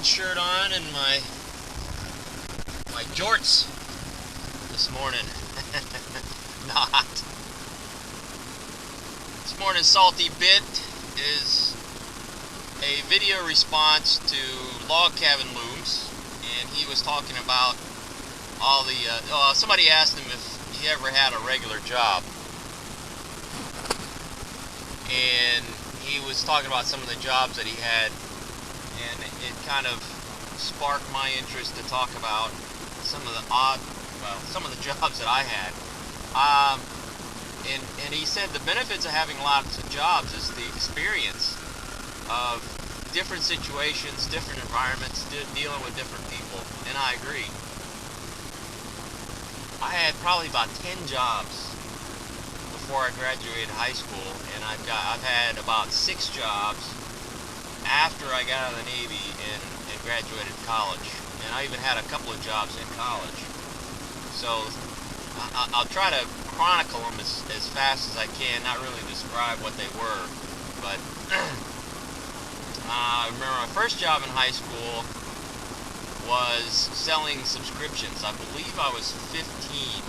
shirt on and my jorts this morning. Not. This morning's salty bit is a video response to Logcabinlooms, and he was talking about all the somebody asked him if he ever had a regular job, and he was talking about some of the jobs that he had, and it kind of sparked my interest to talk about some of the jobs that I had. And he said the benefits of having lots of jobs is the experience of different situations, different environments, dealing with different people, and I agree. I had probably about 10 jobs before I graduated high school, and I've had about 6 jobs after I got out of the Navy and graduated college, and I even had a couple of jobs in college. So I'll try to chronicle them as fast as I can, not really describe what they were, but I remember my first job in high school was selling subscriptions. I believe I was 15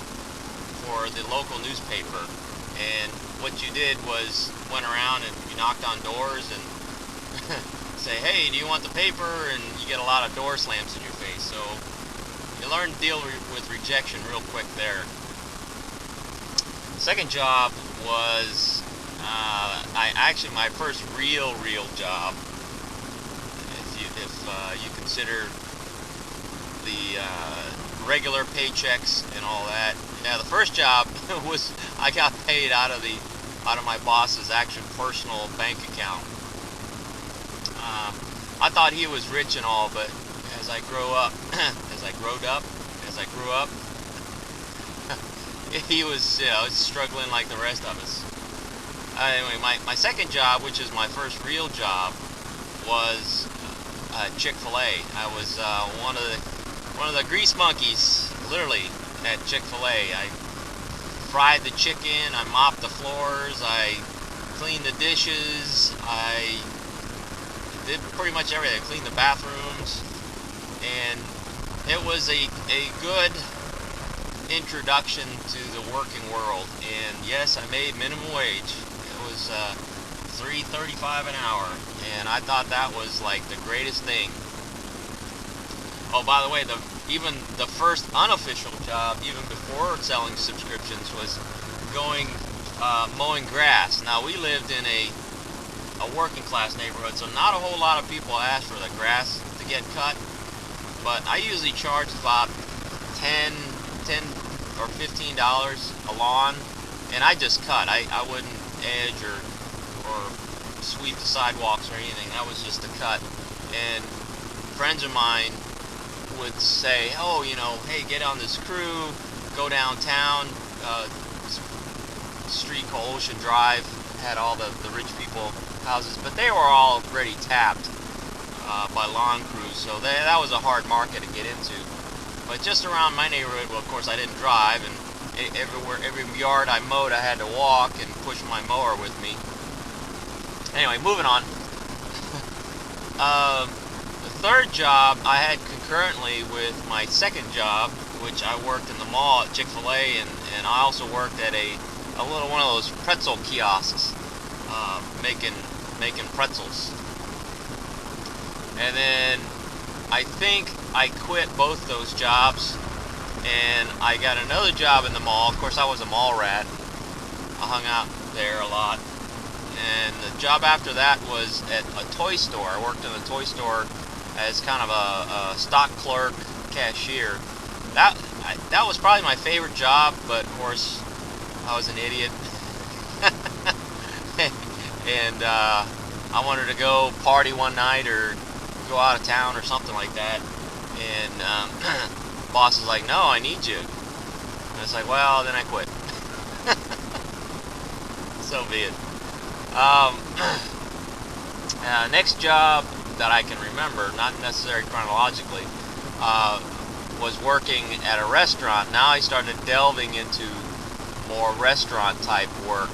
for the local newspaper, and what you did was went around and you knocked on doors and say, hey, do you want the paper? And you get a lot of door slams in your face. So you learn to deal with rejection real quick there. Second job was my first real job, if you consider the regular paychecks and all that. Yeah, the first job was I got paid out of my boss's actual personal bank account. I thought he was rich and all, but as I grew up, he was struggling like the rest of us. Anyway, my second job, which is my first real job, was Chick-fil-A. I was one of the grease monkeys, literally, at Chick-fil-A. I fried the chicken, I mopped the floors, I cleaned the dishes, I did pretty much everything. I cleaned the bathrooms, and it was a good introduction to the working world. And yes, I made minimum wage. It was $3.35 an hour, and I thought that was like the greatest thing. Oh, by the way, even the first unofficial job, even before selling subscriptions, was going mowing grass. Now, we lived in a working class neighborhood, so not a whole lot of people asked for the grass to get cut, but I usually charged about $10 or $15 a lawn, and I just cut. I wouldn't edge or sweep the sidewalks or anything. That was just a cut. And friends of mine would say, oh, hey, get on this crew, go downtown. Street called Ocean Drive had all the rich people houses, but they were all already tapped by lawn crews, so that was a hard market to get into. But just around my neighborhood, well, of course, I didn't drive, and every yard I mowed, I had to walk and push my mower with me. Anyway, moving on. The third job I had concurrently with my second job, which I worked in the mall at Chick-fil-A, and I also worked at a little one of those pretzel kiosks, making pretzels. And then I think I quit both those jobs, and I got another job in the mall. Of course, I was a mall rat. I hung out there a lot. And the job after that was at a toy store. I worked in a toy store as kind of a stock clerk, cashier. That was probably my favorite job, but of course I was an idiot. And I wanted to go party one night or go out of town or something like that. And boss was like, no, I need you. And I was like, well, then I quit. So be it. Next job that I can remember, not necessarily chronologically, was working at a restaurant. Now I started delving into more restaurant type work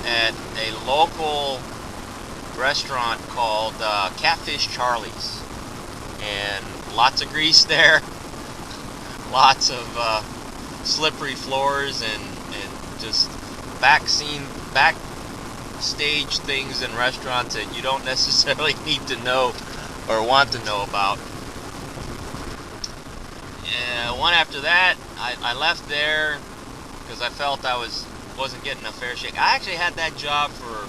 at a local restaurant called Catfish Charlie's, and lots of grease there, lots of slippery floors, and just backstage things in restaurants that you don't necessarily need to know or want to know about. One after that, I left there because I felt I wasn't getting a fair shake. I actually had that job for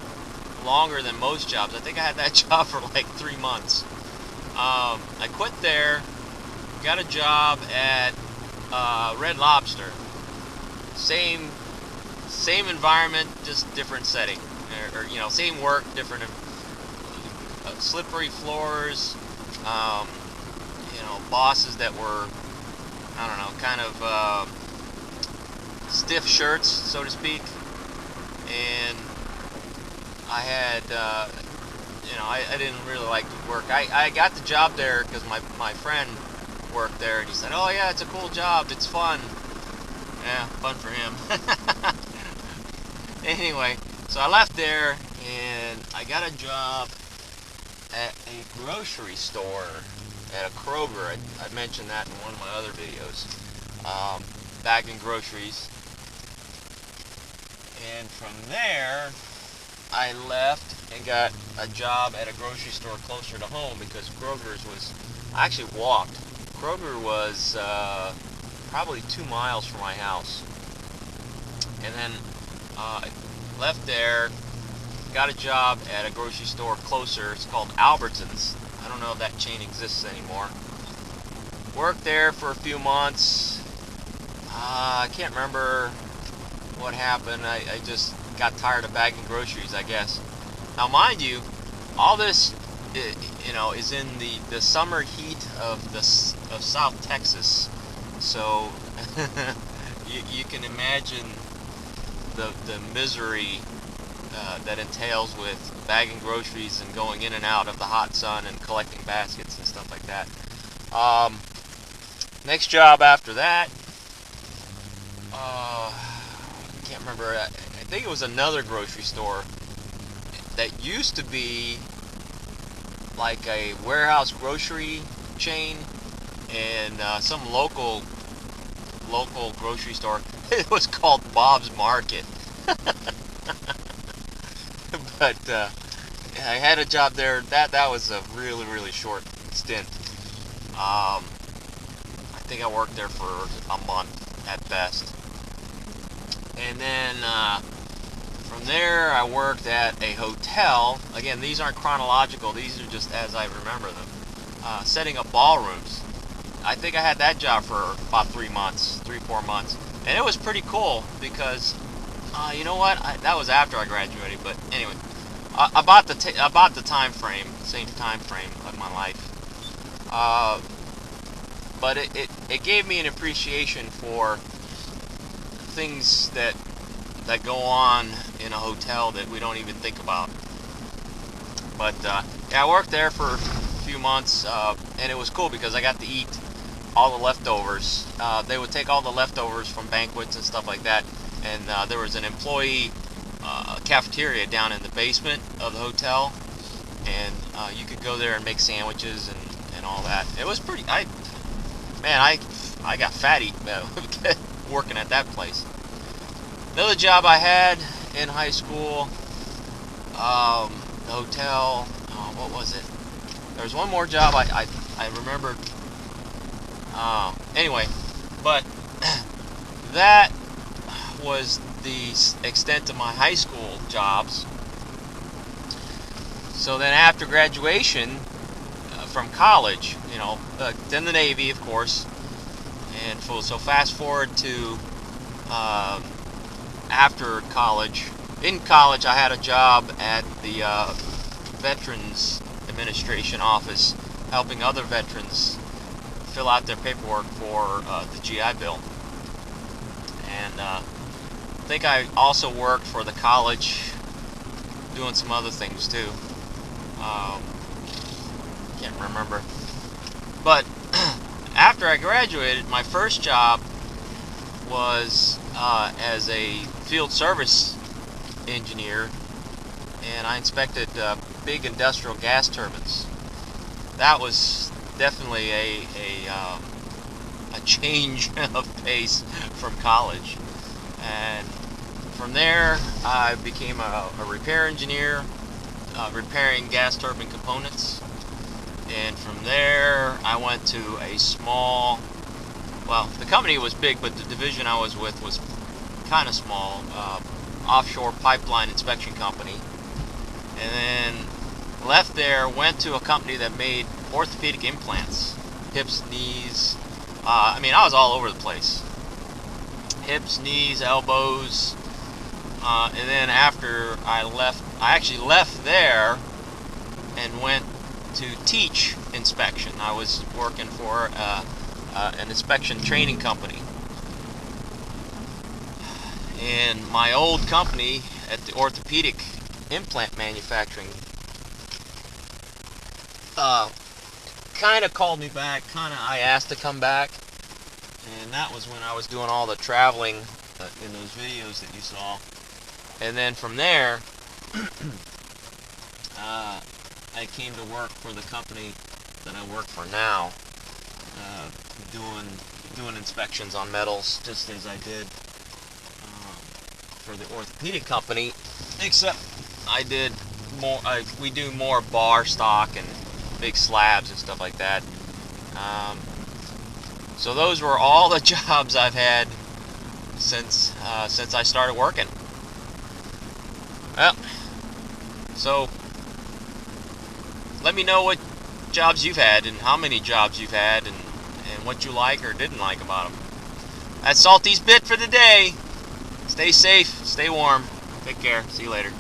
longer than most jobs. I think I had that job for like 3 months. I quit there, got a job at Red Lobster. Same environment, just different setting, or you know, same work, different slippery floors. You know, bosses that were, I don't know, kind of stiff shirts, so to speak. And I had, you know, I didn't really like to work. I got the job there because my friend worked there, and he said, "Oh yeah, it's a cool job, it's fun." Yeah, fun for him. Anyway, so I left there, and I got a job at a grocery store, at a Kroger. I mentioned that in one of my other videos. Bagging groceries. And from there, I left and got a job at a grocery store closer to home, because Kroger's was, I actually walked. Kroger was probably 2 miles from my house. And then I left there, got a job at a grocery store closer. It's called Albertsons. I don't know if that chain exists anymore. Worked there for a few months. I can't remember what happened. I just got tired of bagging groceries, I guess. Now, mind you, all this, you know, is in the summer heat of South Texas. So you can imagine the misery that entails with bagging groceries and going in and out of the hot sun and collecting baskets and stuff like that. Next job after that, I can't remember. I think it was another grocery store that used to be like a warehouse grocery chain, and some local grocery store. It was called Bob's Market. But I had a job there. That was a really short stint. I think I worked there for a month at best. And then from there, I worked at a hotel. Again, these aren't chronological. These are just as I remember them. Setting up ballrooms. I think I had that job for about 3 months, 3-4 months. And it was pretty cool because, you know what? That was after I graduated. But anyway, about the time frame, same time frame of my life. But it gave me an appreciation for things that go on in a hotel that we don't even think about. But yeah, I worked there for a few months, and it was cool because I got to eat all the leftovers. They would take all the leftovers from banquets and stuff like that, and there was an employee cafeteria down in the basement of the hotel, and you could go there and make sandwiches and all that. It was pretty. I got fatty working at that place. Another job I had in high school, the hotel. What was it? There was one more job I remembered. Anyway, but that was the extent of my high school jobs. So then after graduation from college, you know, then the Navy, of course, and so fast forward to after college. In college, I had a job at the Veterans Administration office, helping other veterans fill out their paperwork for the GI Bill. And I think I also worked for the college doing some other things too. Can't remember. But after I graduated, my first job was as a field service engineer, and I inspected big industrial gas turbines. That was definitely a change of pace from college. And from there, I became a repair engineer, repairing gas turbine components. And from there, I went to a small, well, the company was big, but the division I was with was kind of small, offshore pipeline inspection company. And then left there, went to a company that made orthopedic implants, hips, knees. I mean, I was all over the place. Hips, knees, elbows. And then after I left, I actually left there and went to teach inspection. I was working for an inspection training company. And my old company at the orthopedic implant manufacturing kind of called me back, I asked to come back, and that was when I was doing all the traveling in those videos that you saw. And then from there, I came to work for the company that I work for now, doing inspections on metals, just as I did for the orthopedic company, except I did more. We do more bar stock and big slabs and stuff like that. So those were all the jobs I've had since I started working. Well, so let me know what jobs you've had and how many jobs you've had and what you like or didn't like about them. That's Salty's bit for the day. Stay safe, stay warm. Take care. See you later.